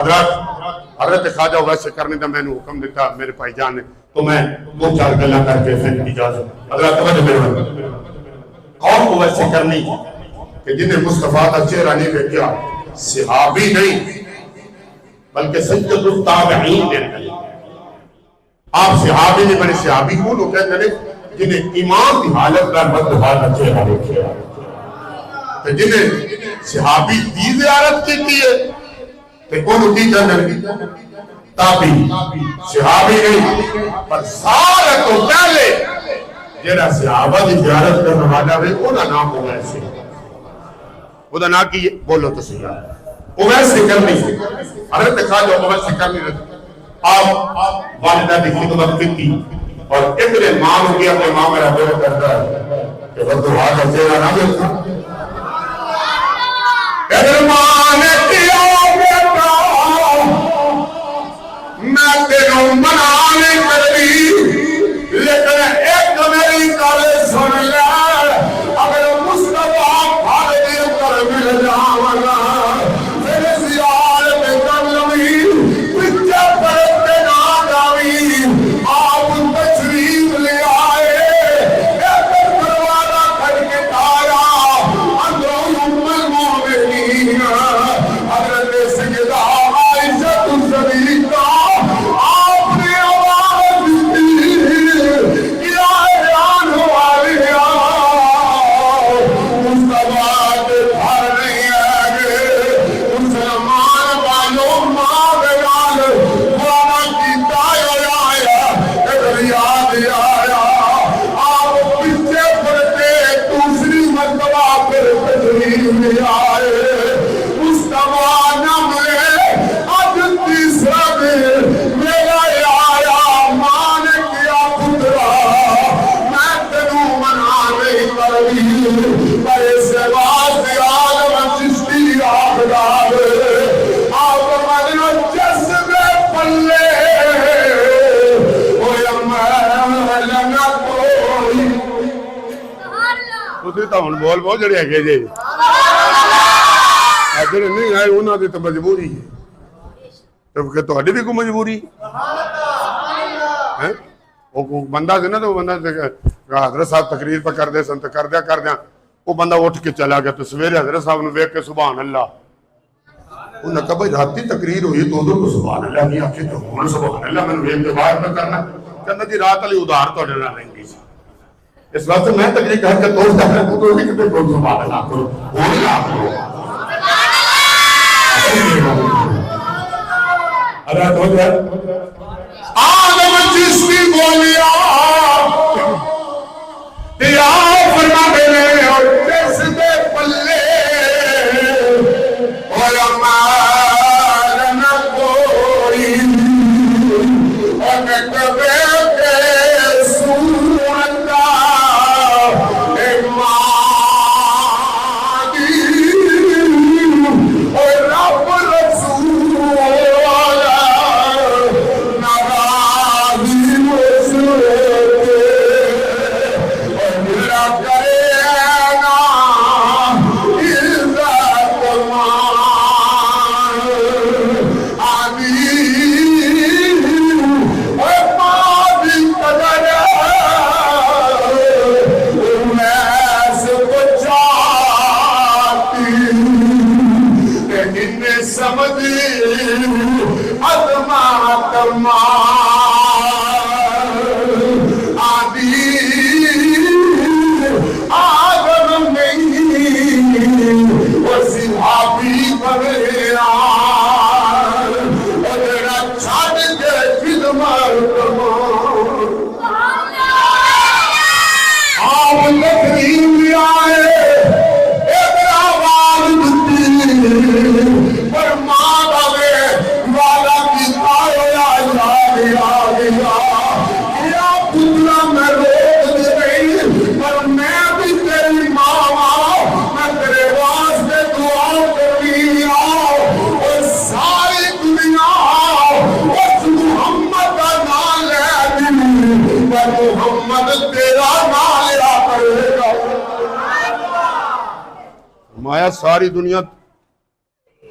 حضرت خواجہ ویسے کرنے دا میں نے حکم دیتا میرے بھائی جان نے تو میں دو چار گلا کر کے پھر اجازت حضرت توجہ میرے قوم کو ویسے کرنی کہ جنہیں مصطفیٰ کا چہرہ نہیں دیکھا صحابی نہیں بلکہ سید التابعین نے آپ صحابی نہیں بنے صحابی کون ہو کہتے ہیں جنہیں امام کی حالت میں مصطفیٰ کا چہرہ دیکھا تو جنہیں صحابی دی زیارت کی ہے کہ کون ہوتی جنرل تابعی صحابی نہیں پر سارے تو پہلے جنہا صحابہ دی زیارت کرنے والا ہے انہا نام اویس ہے وہ دا نا کی بولو تو سیاہ اویس سے کرنی حضرت خواجہ اویس سے کرنی آپ والدہ دی خدمت کی اور اتنے ماں ہو گیا اپنے ماں میرا بولے کرتا ہے کہ وہ تو آگا چہرہ نہ دیکھا اتنے ماں نے کیا بیٹا میں تیروں منانے کری لیکن ایک میری کالے سن لے اگر مصطفیٰ بھاگ دیر کر مل جاؤں پھر زیارت کر لوی پچھے پرتے نہ جاوی آپ تشریف لے آئے ایک دروازہ کر کے آیا اندروں المومنین حضرت سیدہ عائشہ الصدیقہ آپ نے آواز دی کیا اعلان ہوا لیا مصطفیٰ کے گھر نہیں آگے مسلمان والوں ماں بیان وانا کی تائر آیا ادھر یاد آیا آپ پیچھے پڑتے دوسری مرتبہ پھر تشریف لے آئے مصطفیٰ نام لے آج تیسرا دن میرا آیا ماں نے کیا پترا میں تنوں منا نہیں کری پر اس بات عالم چشتی آبدار آپ مدنو جذبے پلے اوہ امال لنا کوئی تو دیتا ہوں بول بہت جڑے ہے جی اگر نہیں آئے انہوں نے تو مجبوری ہے تو کہ تو ہڈی بھی کو مجبوری ہے وہ بندہ سے نا تو بندہ سے حضرت صاحب تقریر پر کر دے سن تو کر دیا وہ بندہ اٹھ کے چلا گیا تو سویرے حضرت صاحب نے ویک کے سبحان اللہ انہوں نے کہا بھائی رات کی تقریر ہوئی تو ادھر کو سبحان اللہ نہیں آکے تو ہوں سبحان اللہ میں نے ویک کے باہر میں کرنا کہنا جی رات علی ادھار تو ڈرنا رہیں گی اس وقت سے میں تقریر کہا کہ دوست ہے تو بھی کتے کو سبحان اللہ کرو وہ نہیں آپ کرو حضرت ہو جائے آدم چشتی بولیا دیا فرما میرے اور جذبے پلے اور امال نہ کوئی اور میں کبھی کے سورت کا ایک اور رب رسول ناراضی مسلے اور میرا کرینا عزت مان آمین اور ماضی قدر میں سے بچاتی لیکن سمجھی عظمت آدھی آدم نہیں وہ صحابی بغیران اور جڑا چھاڑ کے خدمت آپ تقریب آئے ایک آواز دتی پر ماں بابے والا کی تایا آگیا کیا پتلا میں روک دے گئی پر میں بھی تیری ماں میں تیرے واسطے دعا کرنی اور ساری دنیا اس محمد کا نام لے دی پر محمد تیرا نام لیا کرے گا مایا ساری دنیا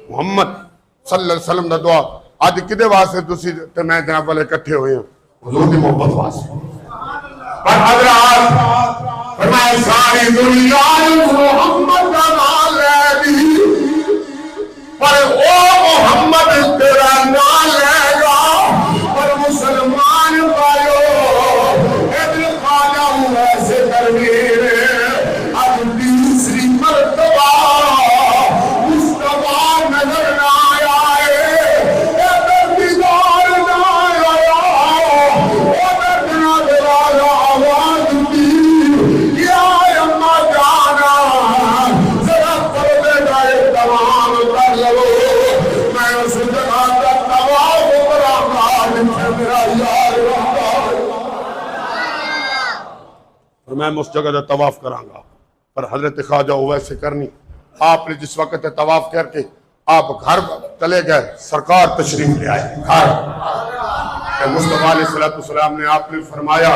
محمد صلی اللہ علیہ وسلم دا دعا آج کدے واسطے تسی تے میں جناب والے اکٹھے ہوئے ہیں حضور دی محبت واسطے پر حضرات فرمائے ساری دنیا محمد کا نام لے دی پر او محمد تیرا نام لے گا پر مسلمان بھائیو ابن خواجہ ویسے کرویر اب تیسری مرتبہ مصطفیٰ نظر نہ آیا ہے ادھر دیدار نہ آیا ادھر جناب والا آواز دی یا اما جانا ذرا پردے کا اہتمام کر لو میں اس جگہ کا طواف کروں گا جن سے میرا یار رہتا اور میں اس جگہ کا طواف کراں گا پر حضرت خواجہ ویسے کرنی آپ نے جس وقت طواف کر کے آپ گھر چلے گئے سرکار تشریف لے آئے گھر کہ مصطفیٰ علیہ السلام نے آپ نے فرمایا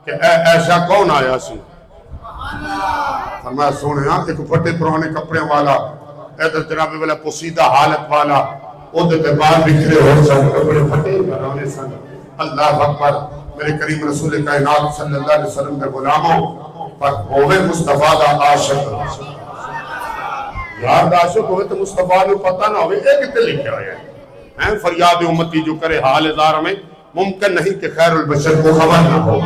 کہ اے ایشا کون آیا سی فرمایا سونے ہاں ایک پھٹے پرانے کپڑے والا ادھر جناب والا پوسیدہ حالت والا ادھر کے بعد بکھرے ہو سن کپڑے پھٹے پرانے سن اللہ اکبر میرے کریم رسول کائنات صلی اللہ علیہ وسلم کے غلاموں پر ہوئے مصطفیٰ دا عاشق یار دا عاشق ہوئے تو مصطفیٰ نے پتہ نہ ہوئے ایک کتے لکھے ہوئے ہیں فریاد امتی جو کرے حال ازار میں ممکن نہیں کہ خیر البشر کو خبر نہ ہو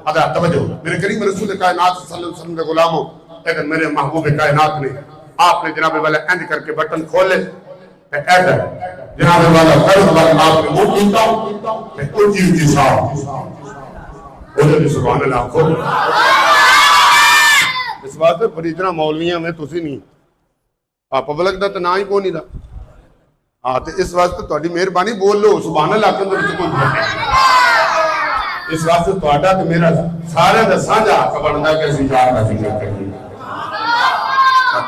اگر توجہ میرے کریم رسول کائنات صلی اللہ علیہ وسلم کے غلاموں اگر میرے محبوب کائنات نے آپ نے جناب والا اینڈ کر کے بٹن کھولے ایڈر جناب والا فرض والا آپ نے منہ کیتا اونچی اونچی صاحب بولے سبحان اللہ کھول اس بات پر اتنا مولویاں میں تسی نہیں آپ پبلک دا تو نہ ہی کو نہیں دا ہاں تو اس واسطے تہاڈی مہربانی بول لو سبحان اللہ کے اندر کوئی اس واسطے تہاڈا تے میرا سارے دا سانجھا حق بندا کہ اسی یار دا ذکر کریے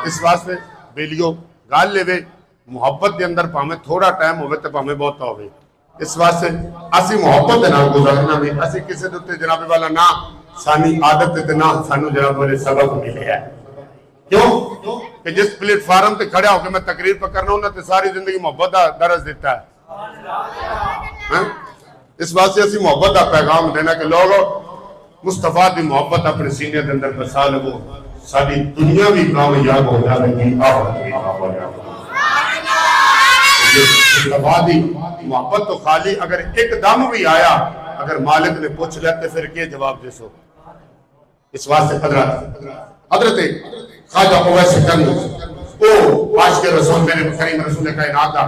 اس واسطے بیلیو گال لے وے محبت دے اندر پاویں تھوڑا ٹائم ہوے تے پاویں بہت ہوے اس واسطے اسی محبت دے نال گزارنا نہیں اسی کسے دے تے جناب والا نہ سانی عادت تے نہ سانو جناب والے سبق ملے ہے کیوں کہ جس پلیٹ فارم تے کھڑا ہو کے میں تقریر پر کرنا ہوں تے ساری زندگی محبت دا درس دیتا ہے اس واسطے اسی محبت دا پیغام دینا کہ لوگو مصطفیٰ دی محبت اپنے سینے دے اندر بسا لو ساری دنیا بھی کامیاب ہو جائے گی آخرت بھی کامیاب ہو جائے گی مصطفیٰ دی محبت تو خالی اگر ایک دم بھی آیا اگر مالک نے پوچھ لیتے پھر کیا جواب دے سو اس واسطے حضرت خواجہ اویس کرنی او عاشق رسول میرے کریم رسول کائنات دا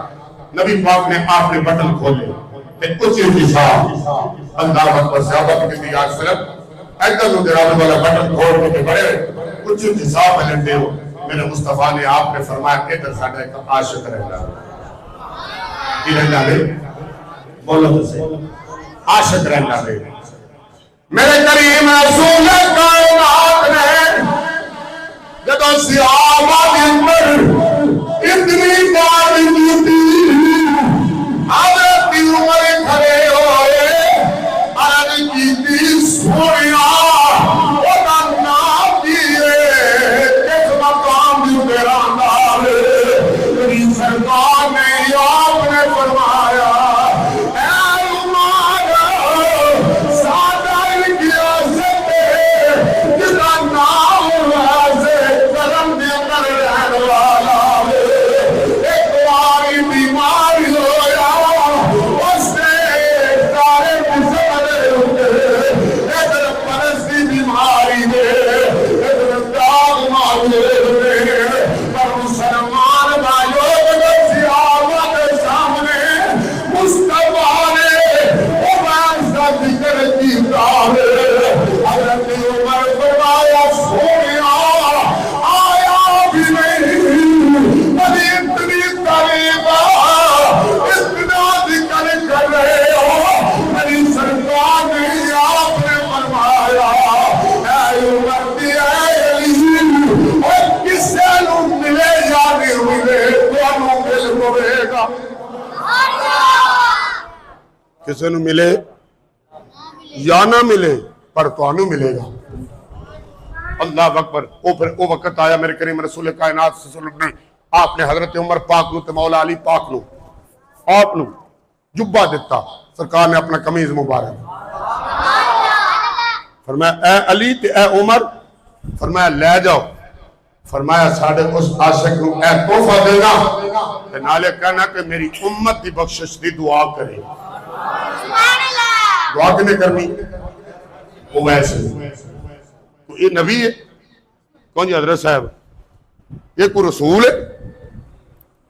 نبی پاک نے آپ نے بٹن کھولے تے کچھ انتشاب اللہ اکبر صحابہ کی نبی آج صرف ایدل دراز والا بٹن کھول کے بڑے کچھ انتشاب لندے ہو میرے مصطفیٰ نے آپ نے فرمایا ادھر ساڈا ایک عاشق رہنا کی رہنا لے بولو تو سے عاشق رہنا لے میرے کریم رسول کائنات نے جدو سیابہ اندر اتنی بار دیتی حضرت عمر کھڑے ہوئے عرض کی سونیا ودا نام دیئے کس مقام جو میرا نال میری سرکار نے آپ نے فرمایا اے عمر سادہ انگیا سکتے جدا نام ویسے کرم دے کر رہن والا ایک باری بیماری ہویا اس نے سارے مسئلے ہوتے ادھر پرستی بیماری دے ادھر داغ مالے ہوتے پر مسلمان بھائیوں سیابہ کے سامنے مصطفیٰ نے عمر کا ذکر کیتا ہے حضرت عمر فرمایا سونیا آیا بھی نہیں بلی اتنی قریبا اتنا ذکر کر رہے ہو میری سرکار نے آپ نے فرمایا اے عمر دی اے علی اور کسے نو ملے یا نہیں ملے تو مل ہوئے گا کسے نو ملے یا نہ ملے پر تو ملے گا اللہ اکبر وہ وقت آیا میرے کریم رسول کائنات صلی اللہ علیہ وسلم نے آپ نے حضرت عمر پاک نو تے مولا علی پاک نو آپ نو جبہ دیتا، سرکار نے اپنا قمیض مبارک فرمایا اے علی تے اے عمر، فرمایا لے جاؤ، فرمایا ساڑھے اس عاشق نو اے تحفہ دینا تے نالے کہنا کہ میری امت دی بخشش دی دعا کرے۔ دعا کنے کرنی؟ وہ ویسے تو یہ نبی ہے کون جی حضرت صاحب؟ یہ کوئی رسول ہے؟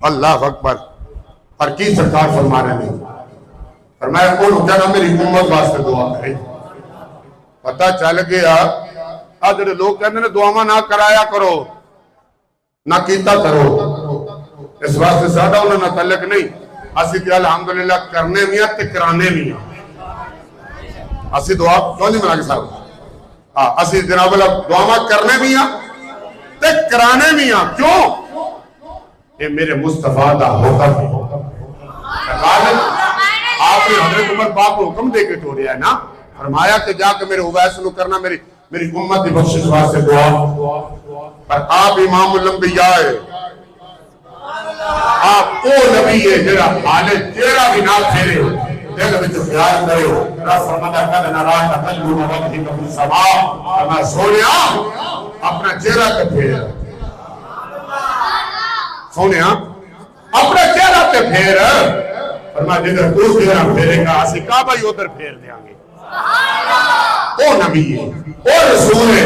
اللہ اکبر۔ اور کی سرکار فرما رہے ہیں، فرمایا کون کہنا میری امت واسطے دعا کرے۔ پتہ چل گیا آج جڑے لوگ کہتے ہیں دعاواں نہ کرایا کرو، نہ کیتا کرو، اس واسطے سادہ انہوں نے تعلق نہیں۔ اسی کہ الحمدللہ کرنے میاں تے کرانے میاں، اسی دعا کیوں نہیں ملا کے صاحب؟ اسی جناب اللہ دعاواں کرنے میاں تے کرانے میاں، کیوں؟ یہ میرے مصطفیٰ دا حکم ہے۔ آپ نے حضرت عمر پاک کو حکم دے کے ٹوریا ہے نا، فرمایا کہ جا کے میرے اویس نو کرنا، میری امت دی بخشش واسطے دعا۔ پر آپ امام الانبیاء ہے، آپ او نبی ہے جڑا حالے چہرہ بھی نہ پھیرے، دل وچ خیال کرے رب فرماتا قد نرا تقلب وجهك في السماء، میں سونیا اپنا چہرہ تے پھیر، سونیا اپنا چہرہ تے پھیر، فرمایا جدھر تو چہرہ پھیرے گا اسی کعبہ ہی ادھر پھیر دیاں گے۔ او نبی ہے، او رسول ہے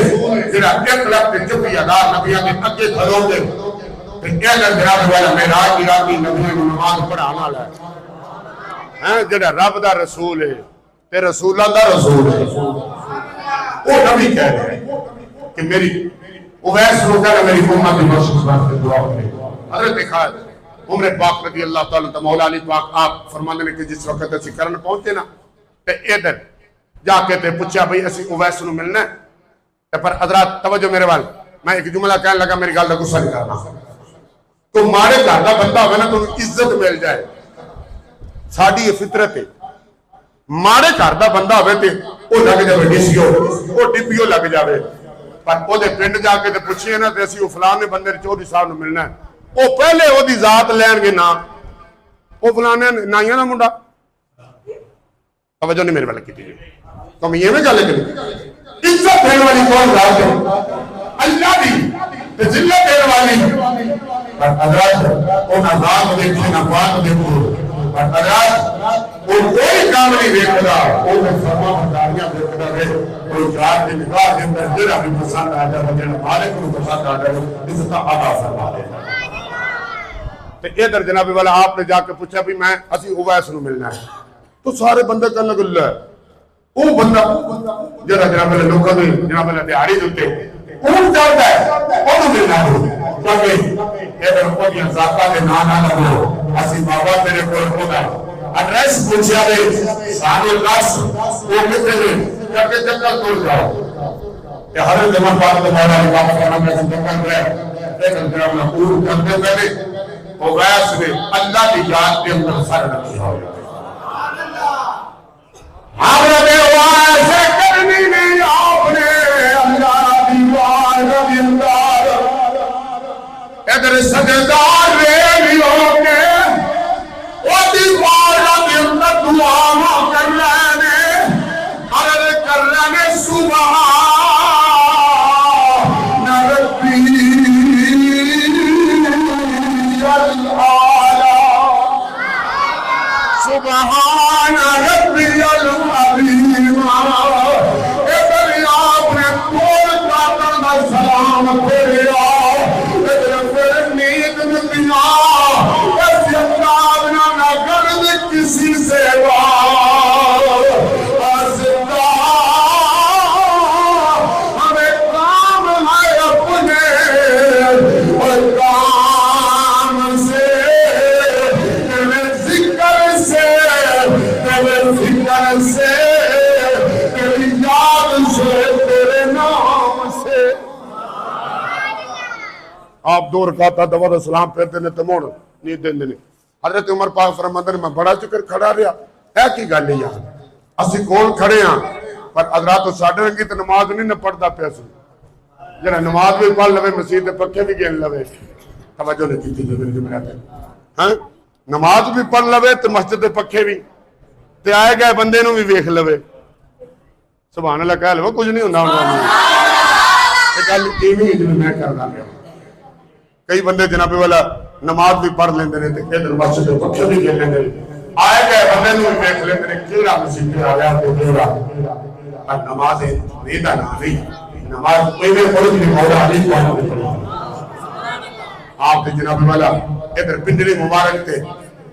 جڑا ایک لکھ تے چوبی ہزار نبیاں دے اگے کھلو دے تے اگر جناب والا معراج دی رات نبیاں نوں نماز پڑھانا والا ہے، جڑا رب دا رسول ہے تے رسولاں دا رسول ہے۔ او نبی کہہ رہے ہیں کہ میری اویس نو کہنا میری امت دی بخشش واسطے دعا کرے۔ حضرت خالد عمر پاک رضی اللہ تعالیٰ عنہ مولا علی پاک آپ فرماندے نے کہ جس وقت اسی کرن پہنچے نا تے ادھر جا کے تے پوچھا بھئی اسی اویس نو ملنا ہے تے پر حضرات توجہ میرے وال، میں ایک جملہ کہنے لگا میری گل دا غصہ نہیں کرنا، تو مارے گھر دا بندہ ہوئے نا تو عزت مل جائے، ساڑی یہ فطرت ہے، مارے گھر دا بندہ ہوئے تے او لگ جاوے ڈی سی او، او ڈی پی او لگ جاوے، پر او دے پنڈ جا کے تے پوچھئے نا تے اسی او فلانے بندے چودھری صاحب نو ملنا ہے، او پہلے او دی ذات لین گے نا، او فلانے نائیاں نا منڈا، توجہ نہیں میرے والے کی تھی، تو میں یہ میں گالے کریں، عزت دین والی کون ذات ہے؟ اللہ دی ذلت دین والی، پر حضرات او نہ ذات دیکھے نہ بات دیکھو، پر حضرات او کوئی کام نہیں دیکھتا، او میں فرما برداریاں دیکھتا رہے، کوئی جات کی نگاہ کے اندر جرہ بھی پسند آ جائے، جنہ مالک کو پسند آ جائے، عزت آدھا فرما دیتا ہے۔ تو ادھر جناب والا آپ نے جا کے پوچھا بھی میں اسی اویس نو ملنا ہے، تو سارے بندے کہنے لگے اللہ ہے او بندہ جڑا جناب اللہ لوکاں دے جناب اللہ دیہاڑی دے اوتے اون چاہتا ہے اونوں ملنا ہے، کیونکہ ادھر کوئی ذاتاں دے نام نہ لگو، اسی بابا تیرے کول ہونا ہے، ایڈریس پوچھیا دے سارے دس وہ کتے نے کر کے چکر توڑ جاؤ کہ حضرت عمر پاک نے مولا علی پاک فرمایا میں چکر رہے لیکن جناب اللہ پور کرتے پہلے اویس نے اللہ کی یاد کے اندر سر رکھی ہو حضرت اویس کرنی نہیں آپ نے اللہ دیوار رضی اللہ ادھر سجدار ریلیوں کے وہ دیوار رضی اللہ دعاوں کر لینے حضرت کر لینے سبحان ربی سبحان ربی العظیم، ادھر آپ نے کول کاتر میں سلام پھیریا، ادھر پھر نیت ملیا، اس یقاب نہ گرد کسی سے ہمیں کام ہے اپنے اور کام سے ذکر سے ذکر سے تیری یاد سے تیرے نام سے۔ آپ دو رکعتاں دوبارہ سلام پھیرتے نے تے موڑ نیت دیندے نے۔ حضرت عمر پاک فرماندے نے میں بڑا چکر کھڑا رہا ہے کی گل نہیں یار اسی کول کھڑے ہاں پر حضرات ساڈے رنگی تے نماز نہیں نہ پڑھدا پیا سی جڑا نماز بھی پڑھ لوے مسجد دے پکے بھی گن لوے توجہ نہیں کی تھی میرے جمعرات ہاں نماز بھی پڑھ لوے تو مسجد دے پکھے بھی تے آئے گئے بندے نو بھی ویکھ لوے سبحان اللہ کہہ لو کچھ نہیں ہوتا گل ایویں جی میں کرنا پیا کئی بندے جناب والا نماز بھی پڑھ لیندے نے تے ادھر مسجد دے پکھے بھی کھیل لیندے آئے گئے بندے نو بھی ویکھ لیندے نے کیڑا مسجد آ گیا تے کیڑا نماز نہیں دا نہیں نماز کوئی بھی پڑھ نہیں مولا علی پڑھ آپ کے جناب والا ادھر پنجری مبارک تھے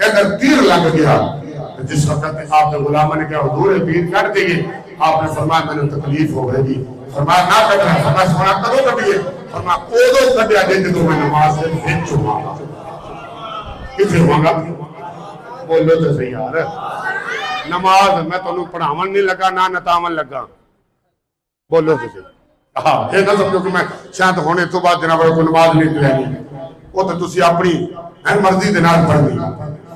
ادھر تیر لگ گیا جس وقت آپ نے غلامہ نے کہا حضور تیر کٹ دیئے آپ نے فرمایا میں نے تکلیف ہو گئے گی فرمایا نہ کٹنا فرمایا سونا کدو کٹیے فرمایا اودو کٹیا جائے جدو میں نماز سے بھیج چھوڑا گا کسی ہوا گا بولو تو صحیح یار نماز میں تو انہوں پڑھاون نہیں لگا نہ نتاون لگا بولو تو صحیح ہاں یہ نہ سمجھو کہ میں شاید ہونے تو بعد جناب کو نماز نہیں پلانی وہ تو تسی اپنی مرضی دے نال پڑھنی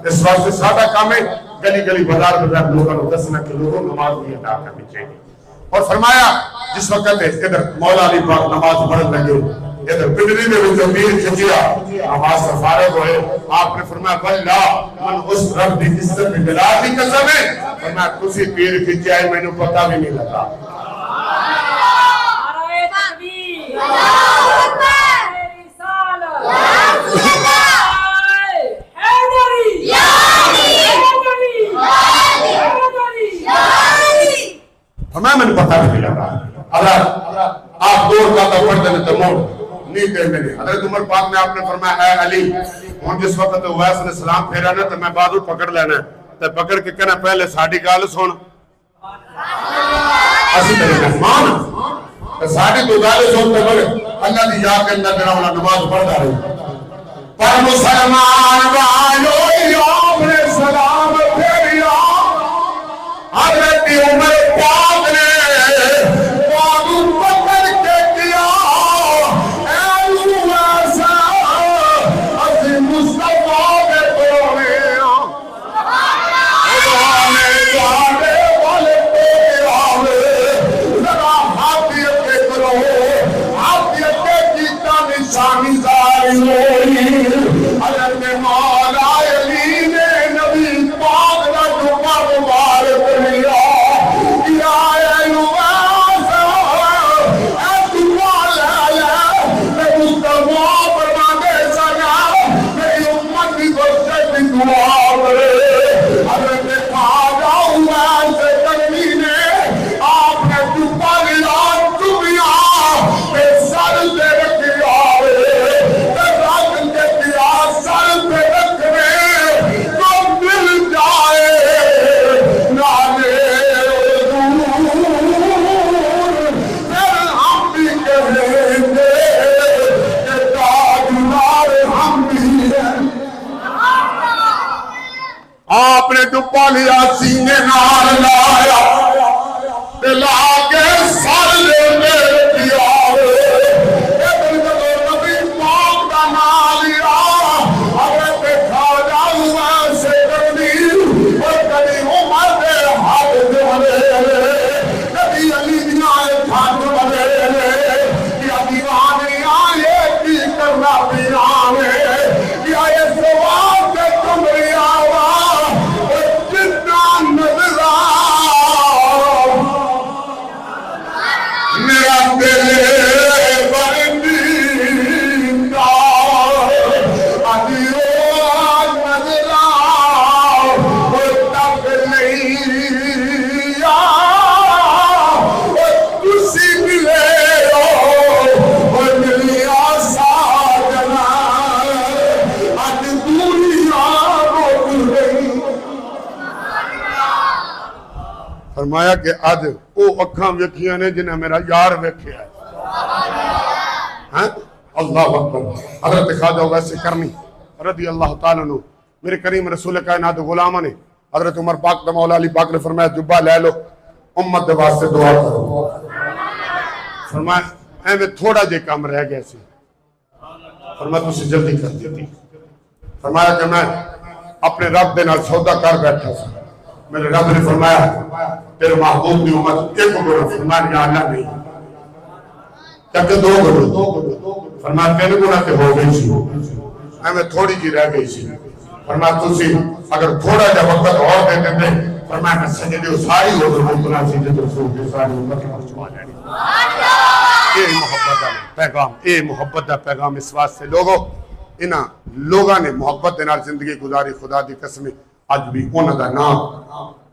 اس واسطے سادہ کام ہے گلی گلی بازار بازار لوگوں کو دسنا کہ لوگوں نماز بھی ادا کرنی چاہیے اور فرمایا جس وقت ادھر مولا علی پاک نماز پڑھن لگے ادھر پنڈری میں جو پیر کھچیا نماز سے فارغ ہوئے آپ نے فرمایا واللہ من اس رب دی عزت میں جلال کی قسم ہے فرمایا تسی پیر کھچیا ہے میں نے پتہ بھی نہیں لگا نعرہ تکبیر اللہ اکبر رسالت میں نے پتہ نہیں لگا اگر آپ دور کا تو پڑھ دینے تو موڑ نہیں دے میں نے حضرت عمر پاک نے آپ نے فرمایا اے علی ہوں جس وقت اویس نے سلام پھیرا نا تو میں بازو پکڑ لینا تو پکڑ کے کہنا پہلے ساڑھی گال سن اسی طرح مہمان ساڑھی تو گال سن تو بڑے اللہ دی یاد کے اندر میرا والا نماز پڑھ دا رہی پر مسلمان والو یوم نے سلام پھیریا حضرت عمر پاک نے بازو پکڑ کے کیا اے ویسا اسی مصطفیٰ کے توڑے خدا نے جانے والے تو آوے ذرا حافظ کے کرو حافظ کے جیتا نشانی ظاہر ہوئی حضرت مولا علی نے نبی پاک کا جمعہ مبارک لیا یا ایوازا اے دعا لیا میں مصطفیٰ فرمانے سنا میری امت کی بچے کی دعا کرے حضرت خواجہ اویس کرنی نے آپ نے جمعہ لیا دنیا پہ سر سے رکھیا سر پہ رکھنے تو مل جائے نالے دور پھر ہم بھی کہیں گے کہ تاجدار ہم بھی ہیں آپ نے ڈبا لیا سینے نال لایا دلا کے سر لے دیا فرمایا کہ آج او اکھاں ویکھیاں نے جنہیں میرا یار ویکھیا ہے ہاں اللہ اکبر حضرت خواجہ اویس کرنی رضی اللہ تعالیٰ عنہ میرے کریم رسول کائنات غلامہ نے حضرت عمر پاک دا مولا علی پاک نے فرمایا جبہ لے لو امت دے واسطے دعا کرو فرمایا اے میں تھوڑا جے کام رہ گئے سی فرمایا تو سے جلدی کر دیتی فرمایا کہ میں اپنے رب دے نال سودا کر بیٹھا سی میرے رب نے فرمایا تیرے محبوب دی امت ایک گناہ فرمایا یا اللہ نہیں کہ دو گناہ فرمایا تین گناہ تے ہو گئی سی میں تھوڑی جی رہ گئی سی فرمایا تسی اگر تھوڑا جا وقت اور دے دیتے فرمایا میں سجدے ساری ہو گئی مطلع سجدے رسول کی ساری امت کو چھوا جائے اے محبت دا پیغام اے محبت دا پیغام اس واسطے لوگوں انہاں لوگاں نے محبت دے نال زندگی گزاری خدا دی قسم اج بھی انہاں دا نام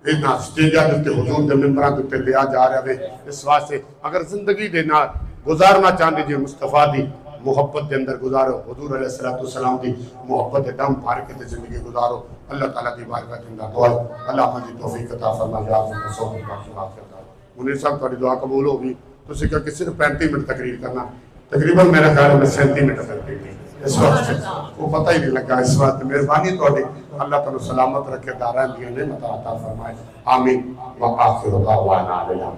اتنا سٹیجاں تے حضور دے ممبراں تے لیا جا رہا ہے اس واسطے اگر زندگی دے نال گزارنا چاہندے جے مصطفیٰ دی محبت دے اندر گزارو حضور علیہ السلام دی محبت دم بھر کے تے زندگی گزارو اللہ تعالیٰ دی بارگاہ میں دعا ہے اللہ مجھے توفیق عطا فرمائے یا رب صحبت باقی انہیں صاحب تھوڑی دعا قبول ہوگی تو اسی کہ صرف 35 منٹ تقریر کرنا تقریباً میرا خیال میں 37 منٹ تقریر اس وقت وہ پتہ ہی نہیں لگا اس وقت مہربانی تو اللہ تعالیٰ سلامت رکھے دارین دینے عطا فرمائے آمین وآخر دعوانا علیہ